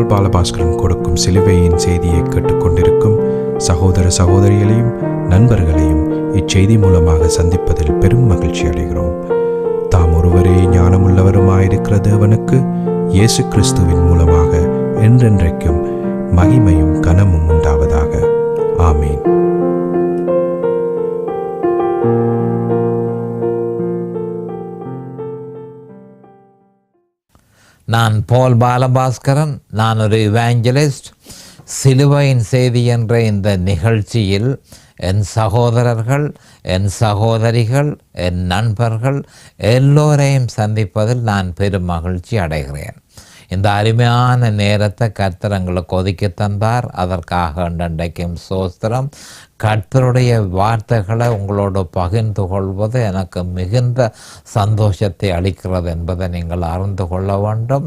பால் பாலபாஸ்கரன் கொடுக்கும் சிலுவையின் செய்தியை கேட்டுக்கொண்டிருக்கும் சகோதர சகோதரிகளையும் நண்பர்களையும் இச்செய்தி மூலமாக சந்திப்பதில் பெரும் மகிழ்ச்சி அடைகிறோம். தாம் ஒருவரே ஞானமுள்ளவருமாயிருக்கிற தேவனுக்கு இயேசு கிறிஸ்துவின் மூலமாக என்றென்றைக்கும் மகிமையும் கனமும் உண்டாவதாக. ஆமீன். நான் பால் பாலபாஸ்கரன். நான் ஒரு இவாஞ்சலிஸ்ட். சிலுவையின் செய்தி என்ற இந்த நிகழ்ச்சியில் என் சகோதரர்கள், என் சகோதரிகள், என் நண்பர்கள் எல்லோரையும் சந்திப்பதில் நான் பெரும் மகிழ்ச்சி அடைகிறேன். இந்த அருமையான நேரத்தை கர்த்தர் எங்களுக்கு ஒதுக்கி தந்தார். அதற்காக இன்றைக்கும் சோஸ்திரம். கர்த்தருடைய வார்த்தைகளை உங்களோடு பகிர்ந்து கொள்வது எனக்கு மிகுந்த சந்தோஷத்தை அளிக்கிறது என்பதை நீங்கள் அறிந்து கொள்ள வேண்டும்.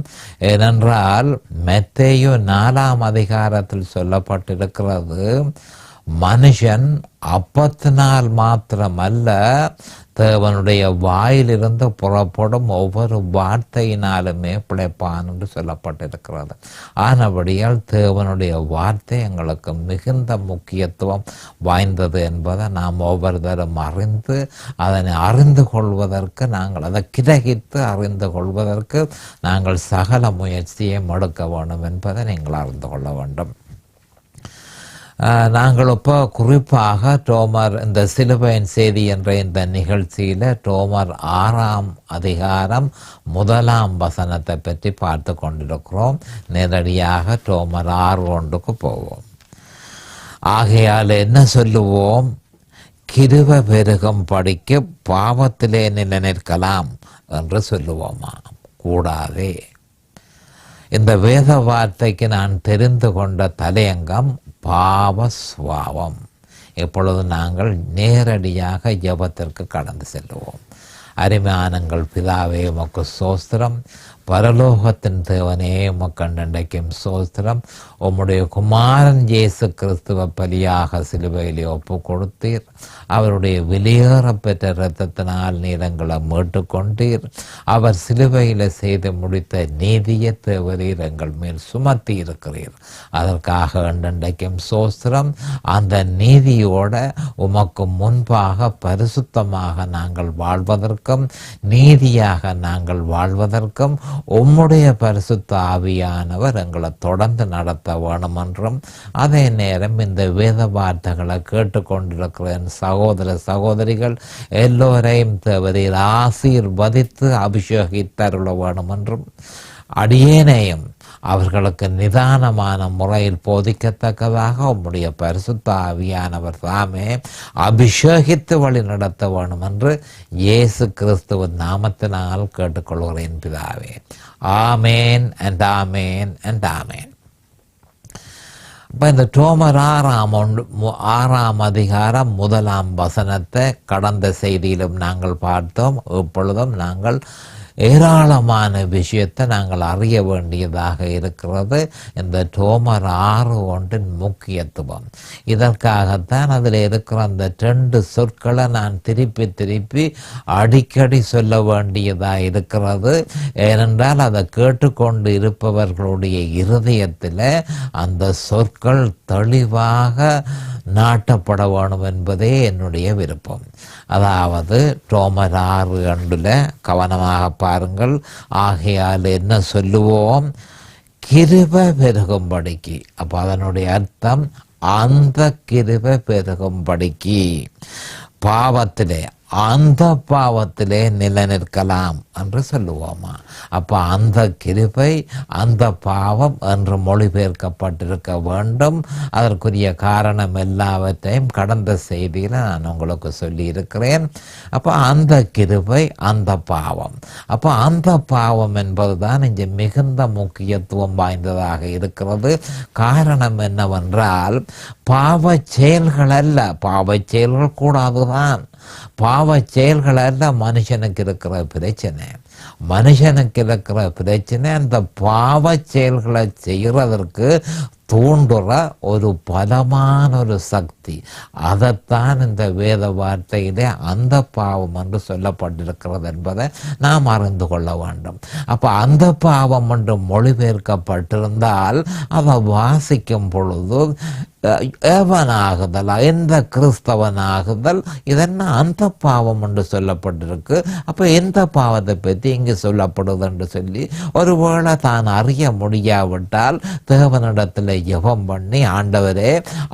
ஏனென்றால் மத்தேயு 4ஆம் அதிகாரத்தில் சொல்லப்பட்டிருக்கிறது, மனுஷன் அப்பத்தினால் மாத்திரமல்ல தேவனுடைய வாயிலிருந்து புறப்படும் ஒவ்வொரு வார்த்தையினாலுமே பிழைப்பான் என்று சொல்லப்பட்டிருக்கிறது. ஆனபடியால் தேவனுடைய வார்த்தை எங்களுக்கு மிகுந்த முக்கியத்துவம் வாய்ந்தது என்பதை நாம் ஒவ்வொருத்தரும் அறிந்து அதனை அறிந்து கொள்வதற்கு நாங்கள் அதை கிரகித்து அறிந்து கொள்வதற்கு நாங்கள் சகல முயற்சியை எடுக்க வேண்டும் என்பதை நீங்கள் அறிந்து கொள்ள வேண்டும். நாங்கள் இப்போ குறிப்பாக ரோமர் இந்த சிலுவையின் செய்தி என்ற இந்த நிகழ்ச்சியில் ரோமர் 6ஆம் அதிகாரம் 1ஆம் வசனத்தை பற்றி பார்த்து கொண்டிருக்கிறோம். நேரடியாக ரோமர் 6:1 போவோம். ஆகையால் என்ன சொல்லுவோம்? கிருபை பெருகும் படிக்கு பாவத்திலே நிலைநிற்கலாம் என்று சொல்லுவோமா? கூடாதே. இந்த வேத வார்த்தைக்கு நான் தெரிந்து கொண்ட தலையங்கம் பாவ சுவாவம். இப்பொழுது நாங்கள் நேரடியாக ஜெபத்திற்கு கடந்து செல்லுவோம். அருமையானங்கள் பிதாவே, உமக்கு சோஸ்திரம். பரலோகத்தின் தேவனே, உமக்கண்டைக்கும் சோஸ்திரம். உம்முடைய குமாரன் இயேசு கிறிஸ்துவ பலியாக சிலுவையிலே ஒப்பு கொடுத்தீர். அவருடைய வெளியேற பெற்ற இரத்தத்தினால் நீரங்களை மீட்டுக்கொண்டீர். அவர் சிலுவையில் செய்து முடித்த நீதியை தேவரீர் எங்கள் மேல் சுமத்தி இருக்கிறீர். அதற்காக இன்றைக்கும் சோஸ்திரம். அந்த நீதியோட உமக்கு முன்பாக பரிசுத்தமாக நாங்கள் வாழ்வதற்கும் நீதியாக நாங்கள் வாழ்வதற்கும் உம்முடைய பரிசுத்த ஆவியானவர் எங்களை தொடர்ந்து நடத்த வேணும் என்றும், அதே நேரம் இந்த வேத வார்த்தைகளை கேட்டுக்கொண்டிருக்கிற என் சகோதர சகோதரிகள் எல்லோரையும் தேவரீர் ஆசீர்வதித்து அபிஷேகித்தருள வேணும் என்றும், அடியேனையும் அவர்களுக்கு நிதானமான முறையில் போதிக்கத்தக்கதாக உம்முடைய பரிசுத்த ஆவியானவர் தாமே அபிஷேகித்து வழி நடத்த வேணும் என்று இயேசு கிறிஸ்துவின் நாமத்தினால் கேட்டுக்கொள்கிறேன் பிதாவே. ஆமேன் அண்ட் ஆமேன் அண்ட் ஆமேன். இப்போ இந்த ரோமர் 6ஆம் அதிகாரம் 1ஆம் வசனத்தை கடந்த செய்தியிலும் நாங்கள் பார்த்தோம். இப்பொழுதும் நாங்கள் ஏராளமான விஷயத்தை நாங்கள் அறிய வேண்டியதாக இருக்கிறது. இந்த ரோமர் 6:1 முக்கியத்துவம். இதற்காகத்தான் அதில் இருக்கிற அந்த 2 சொற்களை நான் திருப்பி திருப்பி அடிக்கடி சொல்ல வேண்டியதாக இருக்கிறது. ஏனென்றால் அதை கேட்டுக்கொண்டு இருப்பவர்களுடைய இருதயத்தில் அந்த சொற்கள் தெளிவாக நாட்டப்பட வேணும் என்பதே என்னுடைய விருப்பம். அதாவது ரோமர் 6:2 கவனமாக பாருங்கள். ஆகையால் என்ன சொல்லுவோம்? கிருபை பெருகும்படிக்கு. அப்போ அதனுடைய அர்த்தம் அந்த கிருபை பெருகும்படிக்கு பாவத்திலே, அந்த பாவத்திலே நிலைநிற்கலாம் என்று சொல்லுவோமா? அப்போ அந்த கிருபை, அந்த பாவம் என்று மொழிபெயர்க்கப்பட்டிருக்க வேண்டும். அதற்குரிய காரணம் எல்லாவற்றையும் கடந்த செய்தியில் நான் உங்களுக்கு சொல்லி இருக்கிறேன். அப்போ அந்த கிருபை, அந்த பாவம். அப்போ அந்த பாவம் என்பதுதான் இங்கே மிகுந்த முக்கியத்துவம் வாய்ந்ததாக இருக்கிறது. காரணம் என்னவென்றால், பாவ செயல்கள் அல்ல, பாவ செயல்கள் கூடாதுதான். பாவ செயல்கள் அல்ல மனுஷனுக்கு இருக்கிற பிரச்சனை. மனுஷனுக்கு இருக்கிற பிரச்சனை அந்த பாவ செயல்களை செய்கிறதற்கு தூண்டுற ஒரு பலமான ஒரு சக்தி. அதைத்தான் இந்த வேத வார்த்தையிலே அந்த பாவம் என்று சொல்லப்பட்டிருக்கிறது என்பதை நாம் அறிந்து கொள்ள வேண்டும். அப்போ அந்த பாவம் என்று மொழிபெயர்க்கப்பட்டிருந்தால் அதை வாசிக்கும் பொழுது ஏவனாகுதல், எந்த கிறிஸ்தவனாகுதல், இதென்ன அந்த பாவம் என்று சொல்லப்பட்டிருக்கு. அப்போ எந்த பாவத்தை பற்றி இங்கு சொல்லப்படுது என்று சொல்லி ஒருவேளை தான் அறிய முடியாவிட்டால் தேவனிடத்தில் ஜெபம் பண்ணி, ஆண்டவரே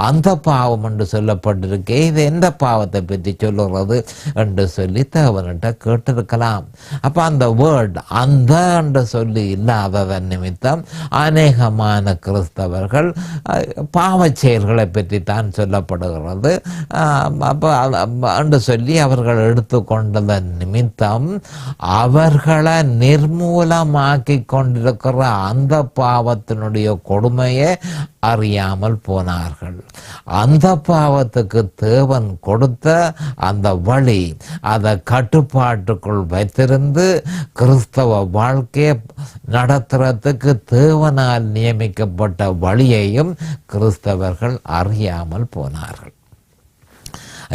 அந்த பாவம் என்று சொல்லப்பட்டிருக்கு, இது எந்த பாவத்தை பற்றி சொல்லுறது என்று சொல்லி தேவனிட்ட கேட்டிருக்கலாம். அப்போ அந்த வேர்ட் அந்த என்று சொல்லி இல்லாததன் நிமித்தம் அநேகமான கிறிஸ்தவர்கள் பாவச்செயல்களை பற்றி தான் சொல்லப்படுகிறது என்று சொல்லி அவர்கள் எடுத்துக்கொண்டதன் நிமித்தம் அவர்களை நிர்மூலமாக்கி கொண்டிருக்கிற அந்த பாவத்தினுடைய கொடுமையை அறியாமல் போனார்கள். அந்த பாவத்துக்கு தேவன் கொடுத்த அந்த வழி, அதை கட்டுப்பாட்டுக்குள் வைத்திருந்து கிறிஸ்தவ வாழ்க்கையை நடத்துறதுக்கு தேவனால் நியமிக்கப்பட்ட வழியையும் கிறிஸ்தவர்கள் அறியாமல் போனார்கள்.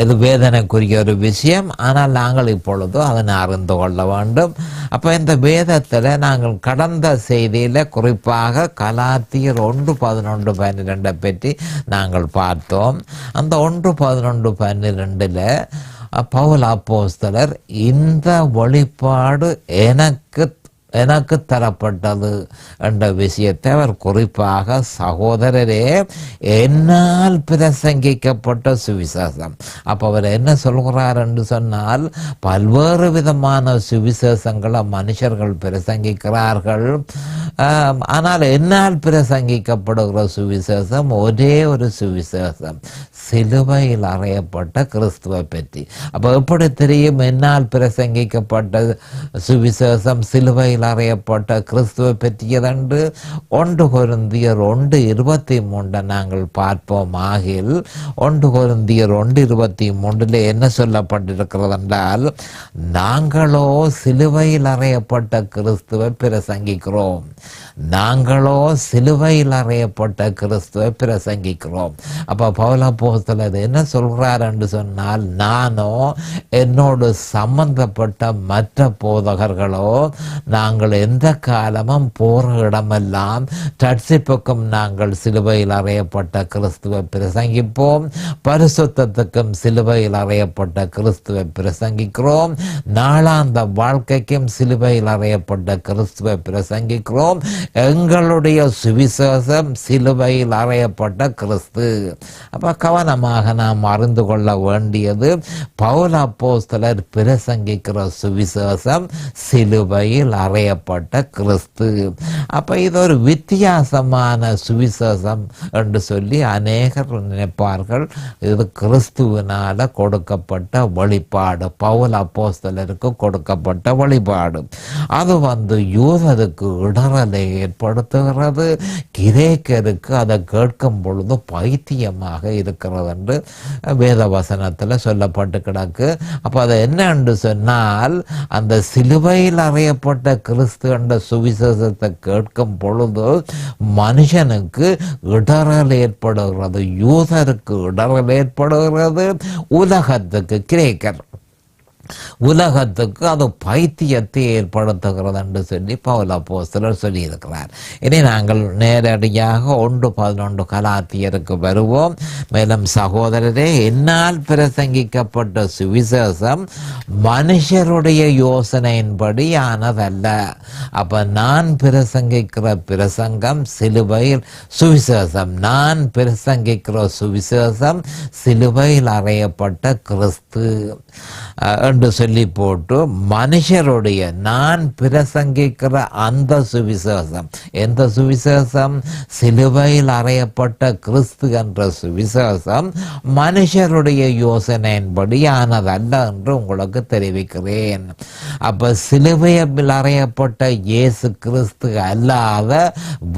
இது வேதனைக்குரிய ஒரு விஷயம். ஆனால் நாங்கள் இப்பொழுது அதனை அறிந்து கொள்ள வேண்டும். அப்போ இந்த வேதத்தில் நாங்கள் கடந்த செய்தியில் குறிப்பாக கலாத்தியர் 1:11-12 பற்றி நாங்கள் பார்த்தோம். அந்த 1:11-12 பவுல் அப்போஸ்தலர் இந்த வெளிப்பாடு எனக்கு தரப்பட்டது என்ற விஷயத்தை அவர் குறிப்பாக, சகோதரரே என்னால் பிரசங்கிக்கப்பட்ட சுவிசேஷம். அப்போ அவர் என்ன சொல்கிறார் என்று சொன்னால், பல்வேறு விதமான சுவிசேஷங்களை மனுஷர்கள் பிரசங்கிக்கிறார்கள். ஆனால் என்னால் பிரசங்கிக்கப்படுகிற சுவிசேஷம் ஒரே ஒரு சுவிசேஷம், சிலுவையில் அறையப்பட்ட கிறிஸ்துவை பற்றி. அப்போ எப்படி தெரியும் என்னால் பிரசங்கிக்கப்பட்ட சுவிசேஷம் சிலுவையில் அறையப்பட்ட கிறிஸ்துவை பற்றியதென்று? 1 கொரிந்தியர் 1:23 நாங்கள் பார்ப்போம். ஆகில் 1 கொரிந்தியர் 1:23 என்ன சொல்லப்பட்டிருக்கிறது என்றால், நாங்களோ சிலுவையில் அறையப்பட்ட கிறிஸ்துவை பிரசங்கிக்கிறோம், நாங்களோ சிலுவையில் அறையப்பட்ட கிறிஸ்துவை பிரசங்கிக்கிறோம். அப்போ பவுல் அப்போஸ்தலர் என்ன சொல்கிறார் என்று சொன்னால், நானோ என்னோடு சம்பந்தப்பட்ட மற்ற போதகர்களோ நாங்கள் எந்த காலமும் போற இடமெல்லாம் ரட்சிப்புக்கும் நாங்கள் சிலுவையில் அறையப்பட்ட கிறிஸ்துவை பிரசங்கிப்போம், பரிசுத்தத்துக்கும் சிலுவையில் அறையப்பட்ட கிறிஸ்துவை பிரசங்கிக்கிறோம், நாளாந்த வாழ்க்கைக்கும் சிலுவையில் அறையப்பட்ட கிறிஸ்துவை பிரசங்கிக்கிறோம். எங்களுடைய சுவிசேஷம் சிலுவையில் அறையப்பட்ட கிறிஸ்து. அப்ப கவனமாக நாம் அறிந்து கொள்ள வேண்டியது, பவுல் அப்போஸ்தலர் பிரசங்கிக்கிற சுவிசேஷம் சிலுவையில் அறையப்பட்ட கிறிஸ்து. அப்ப இது ஒரு வித்தியாசமான சுவிசேஷம் என்று சொல்லி அநேகர் நினைப்பார்கள். இது கிறிஸ்துவினால கொடுக்கப்பட்ட வழிபாடு, பவுல் அப்போஸ்தலருக்கு கொடுக்கப்பட்ட வழிபாடு. அது யூதருக்கு இடரலை ஏற்படுத்துகிறது, கிரேக்கருக்கு அதை கேட்கும் பொழுது பைத்தியமாக இருக்கிறது என்று வேத வசனத்தில் சொல்லப்பட்டு கிடக்கு. அப்போ அது என்ன என்று சொன்னால், அந்த சிலுவையில் அறையப்பட்ட கிறிஸ்து என்ற சுவிசேஷத்தை கேட்கும் பொழுது மனுஷனுக்கு இடரல் ஏற்படுகிறது, யூதருக்கு இடரல் ஏற்படுகிறது, உலகத்துக்கு கிரேக்கர் உலகத்துக்கு அது பைத்தியத்தை ஏற்படுத்துகிறது என்று சொல்லி பவுல் அப்போஸ்தலர் சொல்லியிருக்கிறார். இனி நாங்கள் நேரடியாக 1:11 கலாத்தியருக்கு வருவோம். மேலும் சகோதரரே, என்னால் பிரசங்கிக்கப்பட்ட சுவிசேஷம் மனுஷருடைய யோசனையின்படி ஆனதல்ல. அப்ப நான் பிரசங்கிக்கிற பிரசங்கம் சிலுவையில் சுவிசேஷம், நான் பிரசங்கிக்கிற சுவிசேஷம் சிலுவையில் அறையப்பட்ட கிறிஸ்து என்று சொல்லி போட்டு, மனுஷருடைய நான் பிரசங்கிக்கிற அந்த சுவிசேஷம், எந்த சுவிசேஷம்? சிலுவையில் அறையப்பட்ட கிறிஸ்து என்ற சுவிசேஷம் மனுஷருடைய யோசனையின்படி ஆனதல்ல என்று உங்களுக்கு தெரிவிக்கிறேன். அப்ப சிலுவையில் அறையப்பட்ட இயேசு கிறிஸ்து அல்லாத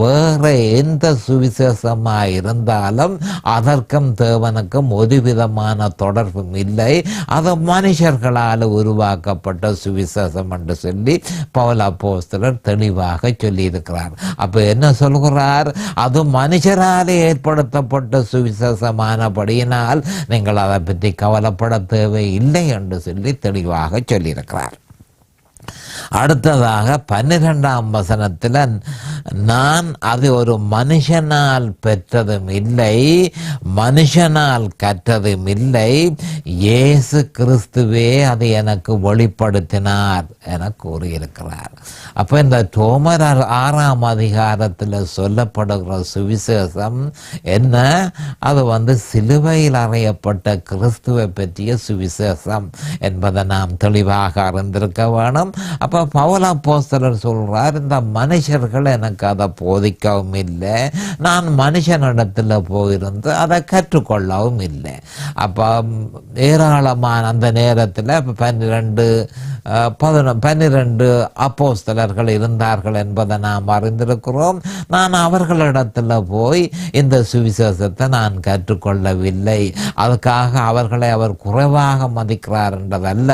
வேற எந்த சுவிசேஷமா இருந்தாலும் அதற்கும் தேவனுக்கும் ஒரு விதமான தொடர்பும் இல்லை. அது மனுஷர்களால் மனிதரால் உருவாக்கப்பட்ட சுவிசேஷம் என்று சொல்லி பவுல் அப்போஸ்தலர் தெளிவாக சொல்லியிருக்கிறார். அப்போ என்ன சொல்கிறார்? அது மனுஷரால் ஏற்படுத்தப்பட்ட சுவிசேஷமானபடியினால் நீங்கள் அதை பற்றி கவலைப்பட தேவை இல்லை என்று சொல்லி தெளிவாக சொல்லியிருக்கிறார். அடுத்ததாக 12ஆம் வசனத்தில், நான் அது ஒரு மனுஷனால் பெற்றதும் இல்லை, மனுஷனால் கற்றதும் இல்லை, இயேசு கிறிஸ்துவே அது எனக்கு வெளிப்படுத்தினார் என கூறியிருக்கிறார். அப்போ இந்த ரோமர் 6ஆம் அதிகாரத்தில் சொல்லப்படுகிற சுவிசேஷம் என்ன? அது சிலுவையில் அறையப்பட்ட கிறிஸ்துவை பற்றிய சுவிசேஷம் என்பதை நாம் தெளிவாக அறிந்திருக்க வேணும். அப்போ பவுல் அப்போஸ்தலர் சொல்றார், இந்த மனுஷர்கள் எனக்கு அதை போதிக்கவும் இல்லை, நான் மனுஷனிடத்தில் போயிருந்து அதை கற்றுக்கொள்ளவும் இல்லை. அப்போ ஏராளமான அந்த நேரத்தில் 12 அப்போஸ்தலர்கள் இருந்தார்கள் என்பதை நாம் அறிந்திருக்கிறோம். நான் அவர்களிடத்தில் போய் இந்த சுவிசேஷத்தை நான் கற்றுக்கொள்ளவில்லை, அதுக்காக அவர்களை அவர் குறைவாக மதிக்கிறார் என்றதல்ல,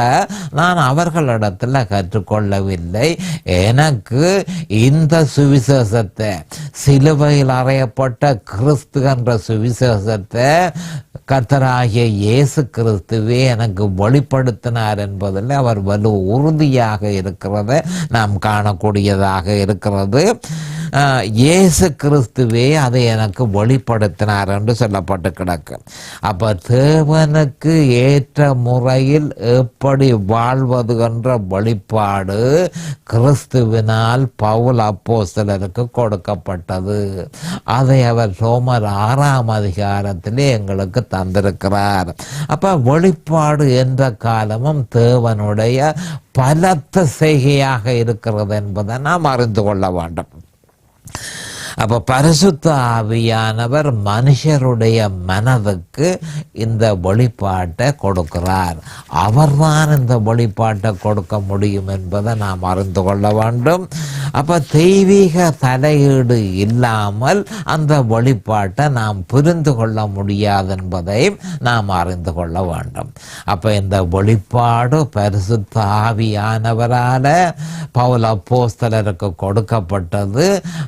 நான் அவர்களிடத்தில் கற்றுக்கொள்ளவில்லை. எனக்கு இந்த சுவிசேஷத்தை, சிலுவையில் அறையப்பட்ட கிறிஸ்து என்ற சுவிசேஷத்தை கர்த்தராகிய இயேசு கிறிஸ்துவே எனக்கு வெளிப்படுத்தினார் என்பதில் அவர் வலு உறுதியாக இருக்கிறத நாம் காணக்கூடியதாக இருக்கிறது. இயேசு கிறிஸ்துவே அதை எனக்கு வெளிப்படுத்தினார் என்று சொல்லப்பட்டு கிடக்கு. அப்போ தேவனுக்கு ஏற்ற முறையில் எப்படி வாழ்வது என்ற வெளிப்பாடு கிறிஸ்துவினால் பவுல் அப்போஸ்தலருக்கு கொடுக்கப்பட்டது. அதை அவர் ரோமர் 6ஆம் அதிகாரத்திலே எங்களுக்கு தந்திருக்கிறார். அப்போ வெளிப்பாடு என்ற காலமும் தேவனுடைய பலத்த செய்கையாக இருக்கிறது என்பதை நாம் அறிந்து கொள்ள வேண்டும். அப்போ பரிசுத்த ஆவியானவர் மனுஷருடைய மனதுக்கு இந்த வெளிப்பாட்டை கொடுக்கிறார். அவர்தான் இந்த வெளிப்பாட்டை கொடுக்க முடியும் என்பதை நாம் அறிந்து கொள்ள வேண்டும். அப்போ தெய்வீக தலையீடு இல்லாமல் அந்த வெளிப்பாட்டை நாம் புரிந்து கொள்ள முடியாது என்பதை நாம் அறிந்து கொள்ள வேண்டும். அப்போ இந்த வெளிப்பாடு பரிசுத்த ஆவியானவரால் பவுல் அப்போஸ்தலருக்கு கொடுக்கப்பட்டது.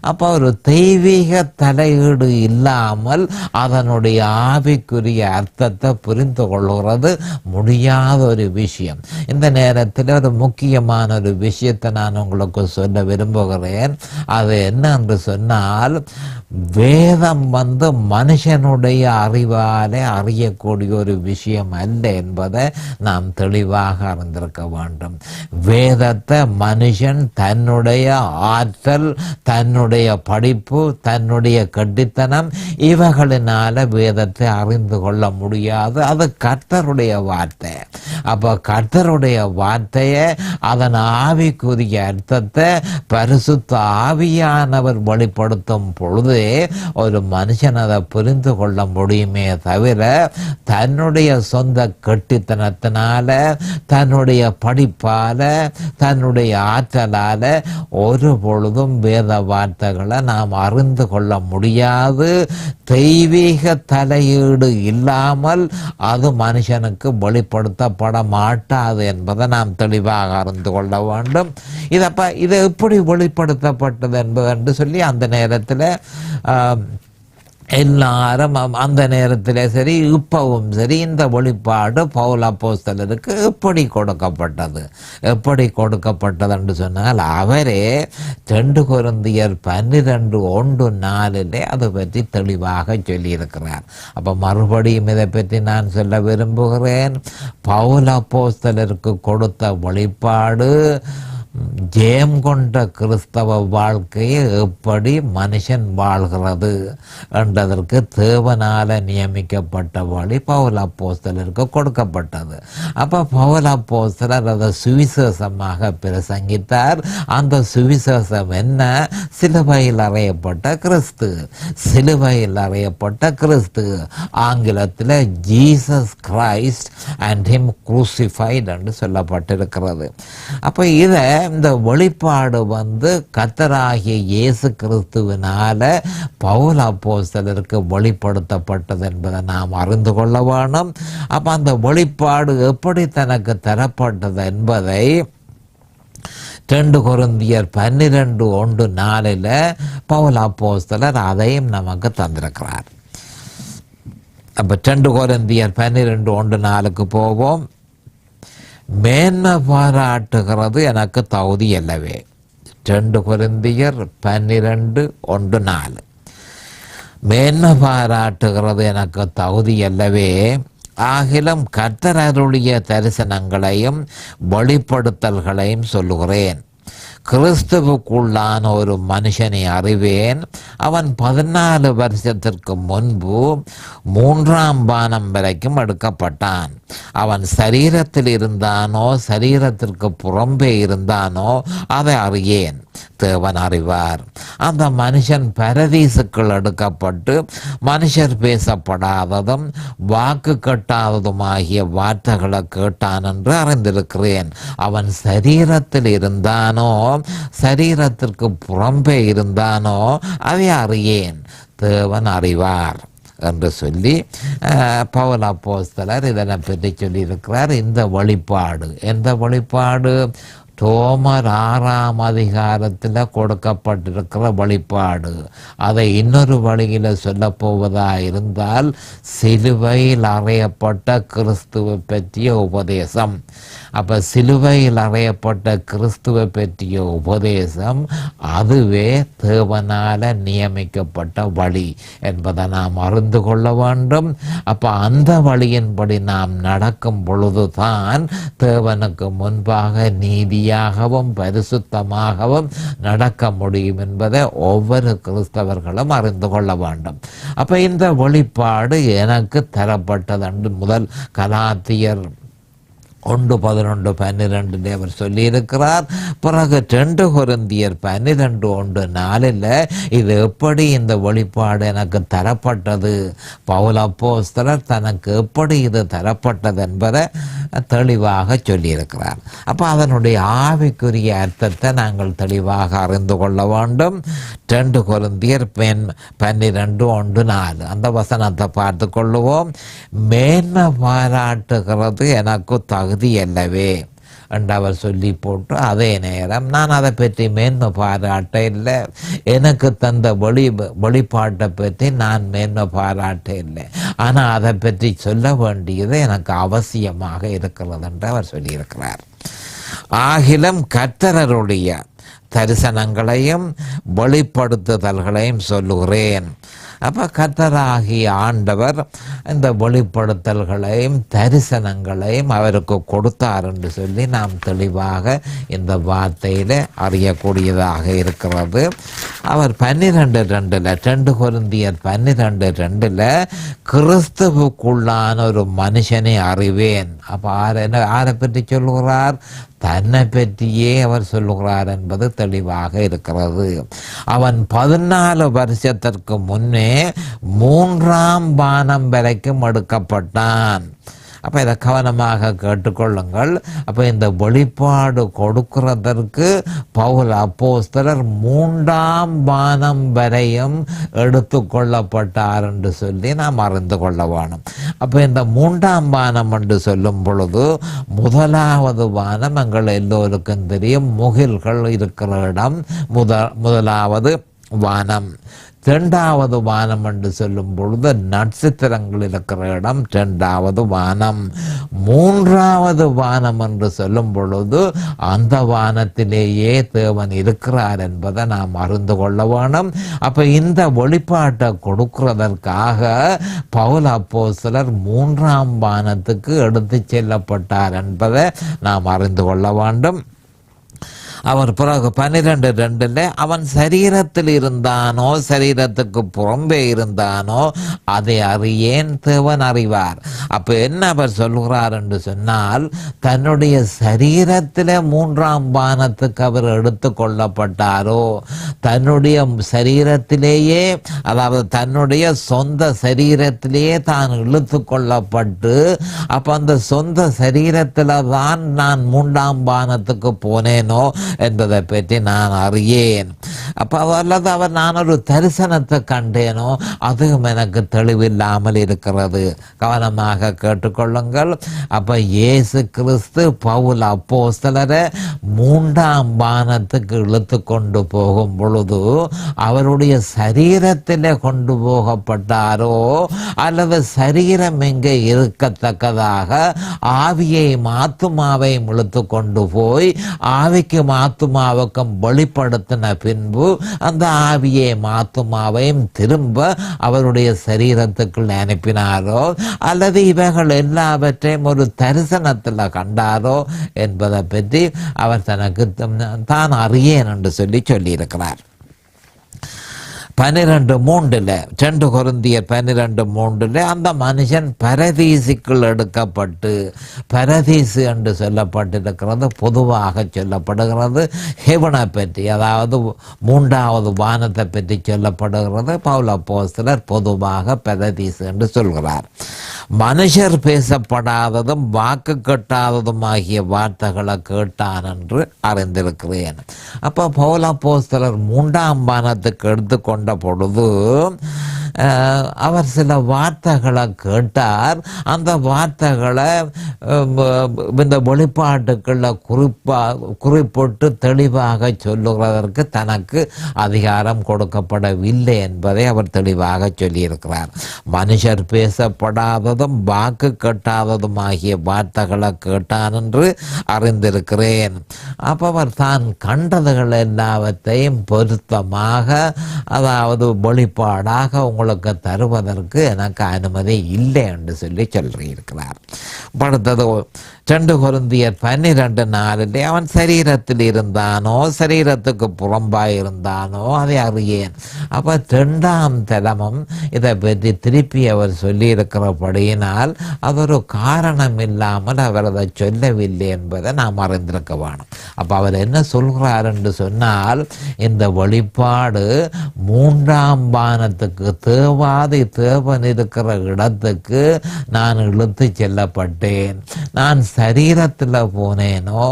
அப்போ ஒரு தெய்வீக தலையீடு இல்லாமல் அதனுடைய ஆவிக்குரிய அர்த்தத்தை புரிந்து கொள்கிறது முடியாத ஒரு விஷயம். இந்த நேரத்தில் ஒரு முக்கியமான ஒரு விஷயத்தை நான் உங்களுக்கு சொல்ல விரும்புகிறேன். அது என்ன என்று சொன்னால், வேதம் மனுஷனுடைய அறிவாலே அறியக்கூடிய ஒரு விஷயம் அல்ல என்பதை நாம் தெளிவாக அறிந்திருக்க வேண்டும். வேதத்தை மனுஷன் தன்னுடைய ஆற்றல், தன்னுடைய படிப்பு, தன்னுடைய கட்டித்தனம் இவைகளினால வேதத்தை அறிந்து கொள்ள முடியாது. அது கர்த்தருடைய வார்த்தை. அப்போ கர்த்தருடைய வார்த்தையை, அதன் ஆவிக்குரிய அர்த்தத்தை பரிசுத்த ஆவியானவர் வெளிப்படுத்தும் பொழுது ஒரு மனுஷன் அதை புரிந்து கொள்ள முடியுமே தவிர தன்னுடைய சொந்த கட்டித்தனத்தினால, தன்னுடைய படிப்பால, தன்னுடைய ஆற்றலால ஒரு பொழுதும் வேத வார்த்தைகளை நாம் அறிந்து கொள்ள முடியாது. தெய்வீக தலையீடு இல்லாமல் அது மனுஷனுக்கு வெளிப்படுத்தப்பட மாட்டாது என்பதை நாம் தெளிவாக அறிந்து கொள்ள வேண்டும். இது எப்படி வெளிப்படுத்தப்பட்டது என்று சொல்லி அந்த நேரத்தில் எல்லாரும் அந்த நேரத்தில் சரி, இப்பவும் சரி, இந்த வெளிப்பாடு பவுல் அப்போஸ்தலருக்கு எப்படி கொடுக்கப்பட்டது என்று சொன்னால், அவரே 2 கொரிந்தியர் 12:1-4 அதை பற்றி தெளிவாக சொல்லியிருக்கிறார். அப்போ மறுபடியும் இதை பற்றி நான் சொல்ல விரும்புகிறேன். பவுல் அப்போஸ்தலருக்கு கொடுத்த வெளிப்பாடு ஜெயம் கொண்ட கிறிஸ்தவ வாழ்க்கையை எப்படி மனுஷன் வாழ்கிறது என்றதற்கு தேவனால நியமிக்கப்பட்ட வழி பவுல் அப்போஸ்தலருக்கு கொடுக்கப்பட்டது. அப்போ பவுல் அப்போஸ்தலர் அதை சுவிசேஷமாக பிரசங்கித்தார். அந்த சுவிசேஷம் என்ன? சிலுவையில் அறையப்பட்ட கிறிஸ்து. சிலுவையில் அறையப்பட்ட கிறிஸ்து, ஆங்கிலத்தில் Jesus Christ and him crucified என்று சொல்லப்பட்டிருக்கிறது. அப்போ இதை இந்த வெளிப்பாடு கர்த்தராகிய இயேசு கிறிஸ்துவினால பவுல் அப்போஸ்தலருக்கு வெளிப்படுத்தப்பட்டது என்பதை நாம் அறிந்து கொள்ள வேணும். அப்போ அந்த வெளிப்பாடு எப்படி தனக்கு தரப்பட்டது என்பதை 2 கொரிந்தியர் 12:1-4 பவுல் அப்போஸ்தலர் அதையும் நமக்கு தந்திருக்கிறார். அப்போ 2 கொரிந்தியர் 12:1-4 போவோம். மேன்மை பாராட்டுகிறது எனக்கு தகுதி அல்லவே. 2 கொரிந்தியர் 12:1-4 மேன்மை பாராட்டுகிறது எனக்கு தகுதி அல்லவே, ஆகிலும் கர்த்தர் அருளிய தரிசனங்களையும் வெளிப்படுத்தல்களையும் சொல்லுகிறேன். கிறிஸ்துவுக்குள்ளான ஒரு மனுஷனை அறிவேன். அவன் 14 வருஷத்திற்கு முன்பு 3ஆம் வானம் வரைக்கும் எடுக்கப்பட்டான். அவன் சரீரத்தில் இருந்தானோ சரீரத்திற்கு புறம்பே இருந்தானோ அதை அறியேன், தேவன் அறிவார். அந்த மனுஷன் பரதீசுக்குள் எடுக்கப்பட்டு மனுஷர் பேசப்படாததும் வாக்கு கட்டாததுமாகிய வார்த்தைகளை கேட்டான் என்று அறிந்திருக்கிறேன். அவன் சரீரத்தில் இருந்தானோ சரீரத்திற்கு புறம்பே இருந்தானோ அதை அறியேன், தேவன் அறிவார் என்று சொல்லி பவுல் அப்போஸ்தலர் இதனை பற்றி சொல்லியிருக்கிறார். இந்த வெளிப்பாடு எந்த வெளிப்பாடு? ரோமர் 6ஆம் அதிகாரத்தில் கொடுக்கப்பட்டிருக்கிற வெளிப்பாடு. அதை இன்னொரு வழியில் சொல்ல போவதாக இருந்தால் சிலுவையில் அறையப்பட்ட கிறிஸ்துவை பற்றிய உபதேசம். அப்போ சிலுவையில் அறையப்பட்ட கிறிஸ்துவை பற்றிய உபதேசம் அதுவே தேவனால் நியமிக்கப்பட்ட வழி என்பதை நாம் அறிந்து கொள்ள வேண்டும். அப்போ அந்த வழியின்படி நாம் நடக்கும் பொழுதுதான் தேவனுக்கு முன்பாக நீதியாகவும் பரிசுத்தமாகவும் நடக்க முடியும் என்பதை ஒவ்வொரு கிறிஸ்தவர்களும் அறிந்து கொள்ள வேண்டும். அப்போ இந்த வெளிப்பாடு எனக்கு தரப்பட்டது முதல் கலாத்தியர் 1:11-12 அவர் சொல்லியிருக்கிறார். பிறகு 2 கொரிந்தியர் 12:1-4 இது எப்படி இந்த வெளிப்பாடு எனக்கு தரப்பட்டது, பவுல் அப்போஸ்தலர் தனக்கு எப்படி இது தரப்பட்டது என்பதை தெளிவாக சொல்லியிருக்கிறார். அப்போ அதனுடைய ஆவிக்குரிய அர்த்தத்தை நாங்கள் தெளிவாக அறிந்து கொள்ள வேண்டும். 2 கொரிந்தியர் 12:1-4 அந்த வசனத்தை பார்த்து கொள்ளுவோம். மேன்மை பாராட்டுகிறது எனக்கு தகுதி அல்லவே என்று அவர் சொல்லி போட்டு, அதே நேரம் நான் அதை பற்றி மேன்மை பாராட்ட இல்லை, எனக்கு தந்த வெளிப்பாட்டை பற்றி நான் மேன்மை பாராட்ட இல்லை, ஆனால் அதை பற்றி சொல்ல வேண்டியது எனக்கு அவசியமாக இருக்கிறது என்று அவர் சொல்லியிருக்கிறார். ஆகிலும் கர்த்தருடைய தரிசனங்களையும் வெளிப்படுத்துதல்களையும் சொல்லுகிறேன். அப்போ கர்த்தராகிய ஆண்டவர் இந்த வெளிப்படுத்தல்களையும் தரிசனங்களையும் அவருக்கு கொடுத்தார் என்று சொல்லி நாம் தெளிவாக இந்த வார்த்தையில் அறியக்கூடியதாக இருக்கிறது. அவர் 12:2 2 கொரிந்தியர் 12:2 கிறிஸ்துவுக்குள்ளான ஒரு மனுஷனை அறிவேன். அப்போ யாரை பற்றி சொல்லுகிறார்? தன்னை பற்றியே அவர் சொல்லுகிறார் என்பது தெளிவாக இருக்கிறது. அவன் 14 வருஷத்திற்கு முன்னே 3ஆம் வானம் வரைக்கும் எடுக்கப்பட்டான். அப்போ இதை கவனமாக கேட்டுக்கொள்ளுங்கள். அப்போ இந்த வெளிப்பாடு கொடுக்கிறதற்கு பவுல் அப்போஸ்தலர் 3ஆம் வானம் வரையும் எடுத்து கொள்ளப்பட்டார் என்று சொல்லி நாம் அறிந்து கொள்ள வேணும். அப்போ இந்த 3ஆம் வானம் என்று சொல்லும் பொழுது முதலாவது வானம் எங்கள் எல்லோருக்கும் தெரியும், முகில்கள் இருக்கிற இடம் முதலாவது வானம். 2வது வானம் என்று சொல்லும் பொழுது நட்சத்திரங்கள் இருக்கிற இடம் 2வது வானம். 3வது வானம் என்று சொல்லும் பொழுது அந்த வானத்திலேயே தேவன் இருக்கிறார் என்பதை நாம் அறிந்து கொள்ள வேணும். அப்போ இந்த வெளிப்பாட்டை கொடுக்கிறதற்காக பவுல் அப்போஸ்தலர் 3ஆம் வானத்துக்கு எடுத்து செல்லப்பட்டார் என்பதை நாம் அறிந்து கொள்ள வேண்டும். அவர் பிறகு 12:2 அவன் சரீரத்தில் இருந்தானோ சரீரத்துக்கு புறம்பே இருந்தானோ அதை அறியேன், தேவன் அறிவார். அப்போ என்ன அவர் சொல்கிறார் என்று சொன்னால், தன்னுடைய சரீரத்தில் 3ஆம் வானத்துக்கு அவர் எடுத்து கொள்ளப்பட்டாரோ, தன்னுடைய சரீரத்திலேயே, அதாவது தன்னுடைய சொந்த சரீரத்திலேயே தான் இழுத்து கொள்ளப்பட்டு, அப்போ அந்த சொந்த சரீரத்தில் தான் நான் 3ஆம் வானத்துக்கு போனேனோ என்பதை பற்றி நான் அறியேன். அப்போ அல்லது அவர் நான் ஒரு தரிசனத்தை கண்டேனோ அதுவும் எனக்கு தெளிவில்லாமல் இருக்கிறது. கவனமாக கேட்டுக்கொள்ளுங்கள். அப்போ இயேசு கிறிஸ்து பவுல் அப்போஸ்தலரை 3ஆம் வானத்துக்கு இழுத்து கொண்டு போகும் பொழுது அவருடைய சரீரத்திலே கொண்டு போகப்பட்டாரோ அல்லது சரீரம் எங்கே இருக்கத்தக்கதாக ஆவியை ஆத்துமாவை இழுத்து கொண்டு போய் ஆவிக்கு ஆத்துமாவுக்கும் வெளிப்படுத்தின பின்பு அந்த ஆவியை ஆத்துமாவையும் திரும்ப அவருடைய சரீரத்துக்குள் அனுப்பினாரோ அல்லது இவைகள் எல்லாவற்றையும் ஒரு தரிசனத்தில் கண்டாரோ என்பதை பற்றி அவர் தனக்கு தான் அறியேன் என்று சொல்லியிருக்கிறார். 12:3 2 கொரிந்தியர் 12:3 அந்த மனுஷன் பரதீசுக்குள் எடுக்கப்பட்டு, பரதீசு என்று சொல்லப்பட்டிருக்கிறது பொதுவாக சொல்லப்படுகிறது ஹெவனை பற்றி, அதாவது 3வது வானத்தை பற்றி சொல்லப்படுகிறது. பவுல் அப்போஸ்தலர் பொதுவாக பரதீசு என்று சொல்கிறார். மனுஷர் பேசப்படாததும் வாக்கு கட்டாததும் ஆகிய வார்த்தைகளை கேட்டான் என்று அறிந்திருக்கிறேன். அப்போ பவுல் அப்போஸ்தலர் 3ஆம் வானத்துக்கு எடுத்துக்கொண்ட பொழுது அவர் சில வார்த்தைகளை கேட்டார். அந்த வார்த்தைகளை இந்த வெளிப்பாட்டுக்களில் குறிப்பிட்டு தெளிவாக சொல்லுகிறதற்கு தனக்கு அதிகாரம் கொடுக்கப்படவில்லை என்பதை அவர் தெளிவாக சொல்லியிருக்கிறார். மனுஷர் பேசப்படாததும் வாக்கு கட்டாததும் ஆகிய வார்த்தைகளை கேட்டான் என்று அறிந்திருக்கிறேன். அப்போ அவர் தான் கண்டதுகள் எல்லாவற்றையும் பொருத்தமாக, அதாவது வெளிப்பாடாக உங்களுக்கு தருவதற்கு எனக்கு அனுமதி இல்லை என்று சொல்லியிருக்கிறார். அடுத்தது 2 கொரிந்தியர் 12:4 அவன் சரீரத்தில் இருந்தானோ சரீரத்துக்கு புறம்பாய் இருந்தானோ அதை அறியேன். அப்போ 2ஆம் தலமும் இதை பற்றி திருப்பி அவர் சொல்லியிருக்கிறபடியினால் அது ஒரு காரணம் இல்லாமல் அவர் அதை சொல்லவில்லை என்பதை நாம் அறிந்திருக்க வேணும். அப்போ அவர் என்ன சொல்கிறார் என்று சொன்னால், இந்த வெளிப்பாடு 3ஆம் வானத்துக்கு தேவன் இருக்கிற இடத்துக்கு நான் இழுத்து செல்லப்பட்டேன். நான் சரீரத்தில் போனேனோ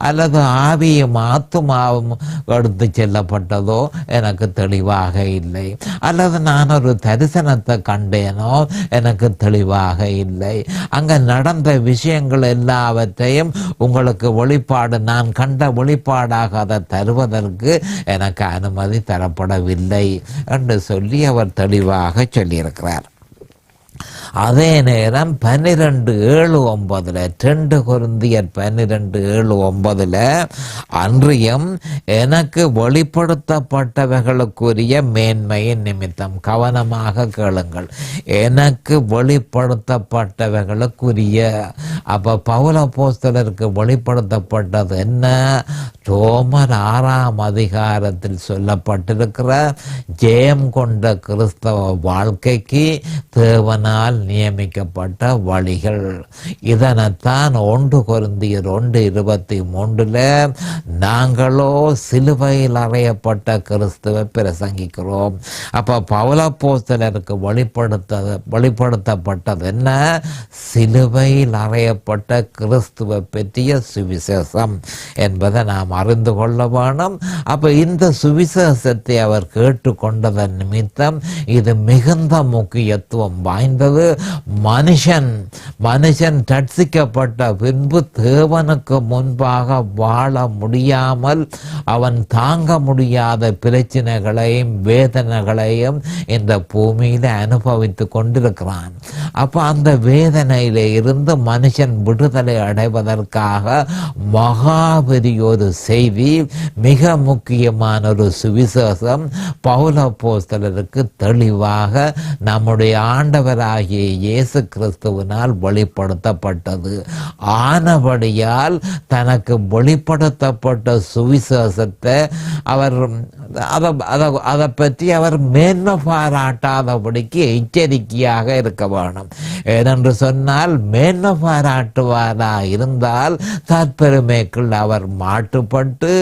அல்லது ஆவியும் ஆத்துமாவும் எடுத்து செல்லப்பட்டதோ எனக்கு தெளிவாக இல்லை. அல்லது நான் ஒரு தரிசனத்தை கண்டேனோ எனக்கு தெளிவாக இல்லை. அங்கே நடந்த விஷயங்கள் எல்லாவற்றையும் உங்களுக்கு வெளிப்பாடு, நான் கண்ட வெளிப்பாடாக அதை தருவதற்கு எனக்கு அனுமதி தரப்படவில்லை என்று சொல்லி அவர் தெளிவாக சொல்லியிருக்கிறார். அதே நேரம் 12:7-9 2 கொரிந்தியர் 12:7-9 அன்றியும் எனக்கு வெளிப்படுத்தப்பட்டவைகளுக்குரிய மேன்மையின் நிமித்தம், கவனமாக கேளுங்கள், எனக்கு வெளிப்படுத்தப்பட்டவைகளுக்குரிய. அப்போ பவுல் அப்போஸ்தலருக்கு வெளிப்படுத்தப்பட்டது என்ன? ரோமர் 6ஆம் அதிகாரத்தில் சொல்லப்பட்டிருக்கிற ஜெயம் கொண்ட கிறிஸ்தவ வாழ்க்கைக்கு தேவனால் நியமிக்கப்பட்ட வழிகள். இதனைத்தான் 1 கொரிந்தியர் 1:23 நாங்களோ சிலுவையில் அறையப்பட்ட கிறிஸ்துவை பிரசங்கிக்கிறோம். அப்போ பவுல் அப்போஸ்தலருக்கு வெளிப்படுத்தப்பட்டது என்ன? சிலுவையில் அறையப்பட்ட கிறிஸ்துவை பற்றிய சுவிசேஷம் என்பதை நாம் அறிந்து கொள்ள வேணும். அப்போ இந்த சுவிசேஷத்தை அவர் கேட்டுக்கொண்டதன் நிமித்தம் இது மிகுந்த முக்கியத்துவம் வாய்ந்தது. மனுஷன் ரட்சிக்கப்பட்ட பின்பு தேவனுக்கு முன்பாக வாழ முடியாமல் அவன் தாங்க முடியாத பிரச்சனைகளையும் வேதனைகளையும் இந்த பூமியில அனுபவித்து கொண்டிருக்கிறான். அப்ப அந்த வேதனையில இருந்து மனுஷன் விடுதலை அடைவதற்காக மகாபெரிய ஒரு செய்தி, மிக முக்கியமான ஒரு சுவிசேஷம் பவுல் அப்போஸ்தலருக்கு தெளிவாக நம்முடைய ஆண்டவராகிய இயேசு கிறிஸ்துவினால் வெளிப்படுத்தப்பட்டது. ஆனபடியால் தனக்கு வெளிப்படுத்தப்பட்ட சுவிசேஷத்தை அவர் அதை பற்றி அவர் மேன்மை பாராட்டாதபடிக்கு எச்சரிக்கையாக இருக்க வேணும். ஏனென்று சொன்னால் மேன்மை பாராட்டுவாரா இருந்தால் தற்பெருமைக்குள் அவர் மாட்டுப்பட்டு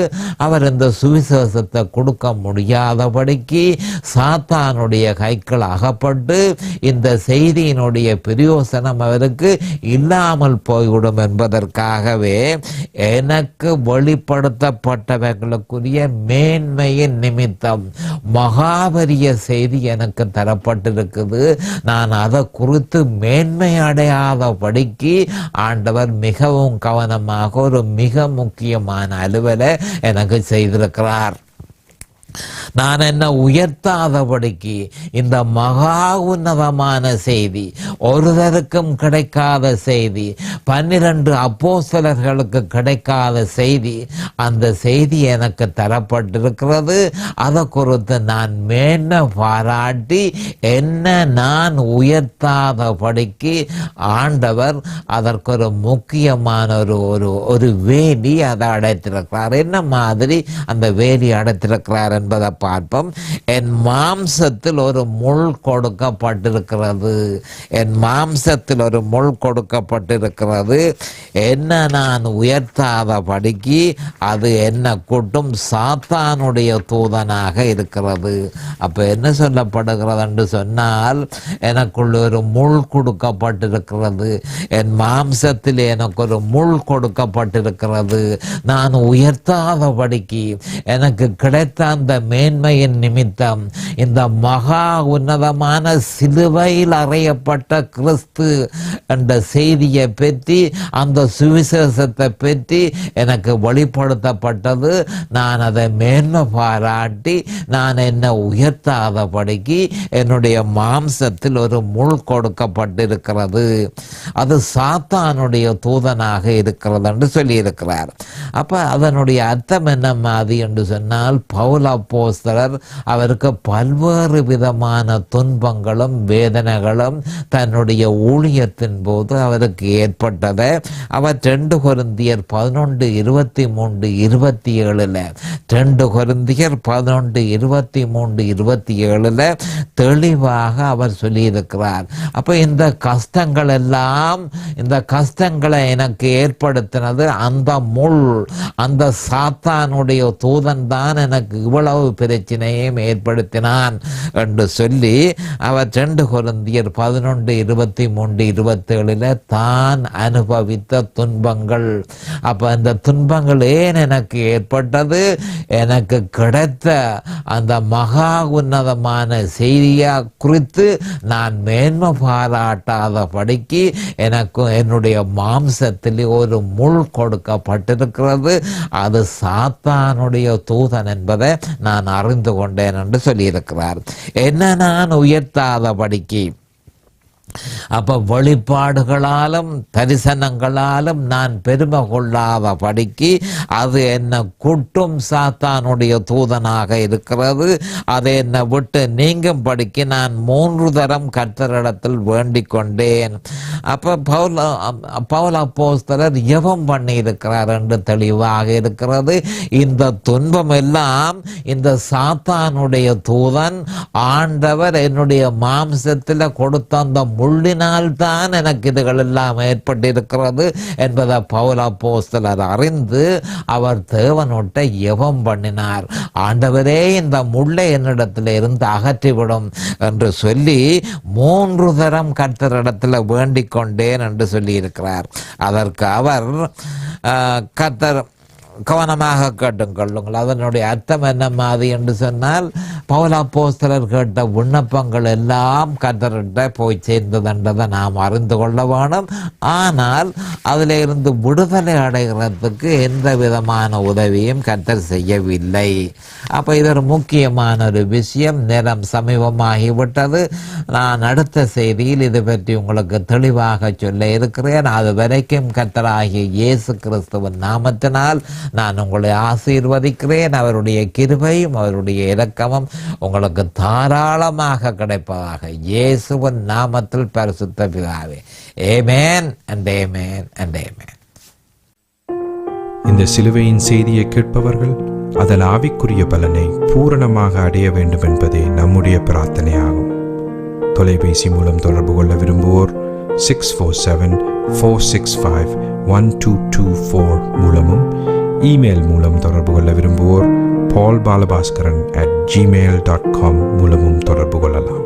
அவர் இந்த சுவிசேஷத்தை கொடுக்க முடியாதபடிக்கு சாத்தானுடைய கைகள் அகப்பட்டு இந்த செய்தி செய்தியினுடைய பிரயோசனம் அவருக்கு இல்லாமல் போய்விடும் என்பதற்காகவே எனக்கு வெளிப்படுத்தப்பட்டவர்களுக்குரிய மேன்மையின் நிமித்தம் மகாபரிய செய்தி எனக்கு தரப்பட்டிருக்குது. நான் அதை குறித்து மேன்மை அடையாதபடிக்கு ஆண்டவர் மிகவும் கவனமாக ஒரு மிக முக்கியமான அலுவலை எனக்கு செய்திருக்கிறார். நான் என்ன உயர்த்தாதபடிக்கு இந்த மகா உன்னதமான செய்தி, ஒருவருக்கும் கிடைக்காத செய்தி, 12 அப்போஸ்தலர்களுக்கு கிடைக்காத செய்தி, அந்த செய்தி எனக்கு தரப்பட்டிருக்கிறது. அதை குறித்து நான் மேன்மை பாராட்டி என்ன நான் உயர்த்தாதபடிக்கு ஆண்டவர் அதற்கு ஒரு முக்கியமான ஒரு வேலி அதை அடைத்திருக்கிறார். என்ன மாதிரி அந்த வேலி அடைத்திருக்கிறார் என்பதை பார்ப்போம். என் மாம்சத்தில் ஒரு முள் கொடுக்கப்பட்டிருக்கிறது. என் மாம்சத்தில் ஒரு முள் கொடுக்கப்பட்டிருக்கிறது. என்ன நான் உயர்த்தாதபடிக்கு அது என்ன கூட்டும் சாத்தானுடைய தூதனாக இருக்கிறது. அப்ப என்ன சொல்லப்படுகிறது என்று சொன்னால், எனக்குள்ள ஒரு முள் கொடுக்கப்பட்டிருக்கிறது. என் மாம்சத்தில் எனக்கு ஒரு முள் கொடுக்கப்பட்டிருக்கிறது. நான் உயர்த்தாதபடிக்கு எனக்கு கிடைத்த அந்த மேன்மையின் நிமித்தம் இந்த மகா உன்னதமான சிலுவையில் அறையப்பட்ட கிறிஸ்து என்ற செய்தியை பற்றி, அந்த சுவிசேஷத்தை பற்றி எனக்கு வெளிப்படுத்தப்பட்டது. நான் அதை மேன்மை பாராட்டி நான் என்ன உயர்த்தாதபடிக்கு என்னுடைய மாம்சத்தில் ஒரு முள் கொடுக்கப்பட்டிருக்கிறது. அது சாத்தானுடைய தூதனாக இருக்கிறது என்று சொல்லியிருக்கிறார். அப்ப அதனுடைய அர்த்தம் என்ன மாதிரி என்று சொன்னால், பவுல் அப்போஸ்தலர் அவருக்கு பல்வேறு விதமான துன்பங்களும் வேதனைகளும் தன்னுடைய ஊழியத்தின் போது அவருக்கு ஏற்பட்டதை அவர் 2 கொரிந்தியர் 11:23-27 2 கொரிந்தியர் 11:23-27 தெளிவாக அவர் சொல்லியிருக்கிறார். அப்ப இந்த கஷ்டங்களை எனக்கு ஏற்படுத்தினது அந்த முள், அந்த சாத்தானுடைய தூதன் தான் எனக்கு இவ்வளவு பிரச்சனையும் ஏற்படுத்தினான் என்று சொல்லி அவர் 2 கொரிந்தியர் 11:23-27 தான் அனுபவித்த துன்பங்கள். அப்ப அந்த துன்பங்கள் ஏன் எனக்கு ஏற்பட்டது? எனக்கு கிடைத்த அந்த மகா உன்னதமான செய்தியை குறித்து நான் மேன்மை பாராட்டாதபடிக்கு எனக்கு என்னுடைய மாம்சத்தில் ஒரு முள் கொடுக்கப்பட்டிருக்கிறது. அது சாத்தானுடைய தூதன் என்பதை நான் அறிந்து கொண்டேன் என்று சொல்லியிருக்கிறார். என்ன நான் உயர்த்தாதபடிக்கு, அப்ப வெளிப்பாடுகளாலும் தரிசனங்களாலும் நான் பெருமை கொள்ளாதபடிக்கு அது என்ன கூட்டும் சாத்தானுடைய தூதனாக இருக்கிறது. அதை என்னை விட்டு நீங்கும்படிக்கு நான் 3 தரம் கர்த்தரிடத்தில் வேண்டிக் கொண்டேன். அப்ப பவுல் அப்போஸ்தலர் ஜெபம் பண்ணி இருக்கிறார் என்று தெளிவாக இருக்கிறது. இந்த துன்பம் எல்லாம் இந்த சாத்தானுடைய தூதன் ஆண்டவர் என்னுடைய மாம்சத்தில் கொடுத்த அந்த முள்ளினால் தான் எனக்கு இதுகள் எல்லாம் ஏற்பட்டிருக்கிறது என்பதை பவுல் அப்போஸ்தலர் அறிந்து அவர் தேவனோட்ட ஜெபம் பண்ணினார். ஆண்டவரே, இந்த முள்ளை என்னிடத்தில் இருந்து அகற்றிவிடும் என்று சொல்லி 3 தரம் கர்த்தரிடத்தில் வேண்டிக் கொண்டேன் என்று சொல்லி இருக்கிறார். அதற்கு அவர் கர்த்தர் கவனமாக கேட்டுக்கொள்ளுங்கள். அதனுடைய அர்த்தம் என்ன மாதிரி என்று சொன்னால், பவுல் அப்போஸ்தலர் கேட்ட விண்ணப்பங்கள் எல்லாம் கர்த்தர்கிட்ட போய் சேர்ந்ததுன்றதை நாம் அறிந்து கொள்ள வேணும். ஆனால் அதில் இருந்து விடுதலை அடைகிறதுக்கு எந்த விதமான உதவியும் கர்த்தர் செய்யவில்லை. அப்போ இது ஒரு முக்கியமான ஒரு விஷயம். நேரம் சமீபமாகிவிட்டது. நான் அடுத்த செய்தியில் இது பற்றி உங்களுக்கு தெளிவாக சொல்ல இருக்கிறேன். அது வரைக்கும் கர்த்தராகிய இயேசு கிறிஸ்துவின் நாமத்தினால் நான் உங்களை ஆசீர்வதிக்கிறேன். அவருடைய கிருபையும் அவருடைய இரக்கமும் உங்களுக்கு தாராளமாக கிடைப்பதாக இயேசுவின் நாமத்தில் பரிசுத்த பிதாவே. ஆமென் and amen and amen. இந்த சிலுவையின் செய்தியை கேட்பவர்கள் அதன் ஆவிக்குரிய பலனை பூரணமாக அடைய வேண்டும் என்பதே நம்முடைய பிரார்த்தனையாகும். தொலைபேசி மூலம் தொடர்பு கொள்ள விரும்புவோர் 647-465-1224 மூலமும், இமெயில் மூலம் தொடர்பு கொள்ள விரும்புவோர் paulbalabaskaran@gmail.com மூலமும் தொடர்பு கொள்ளலாம்.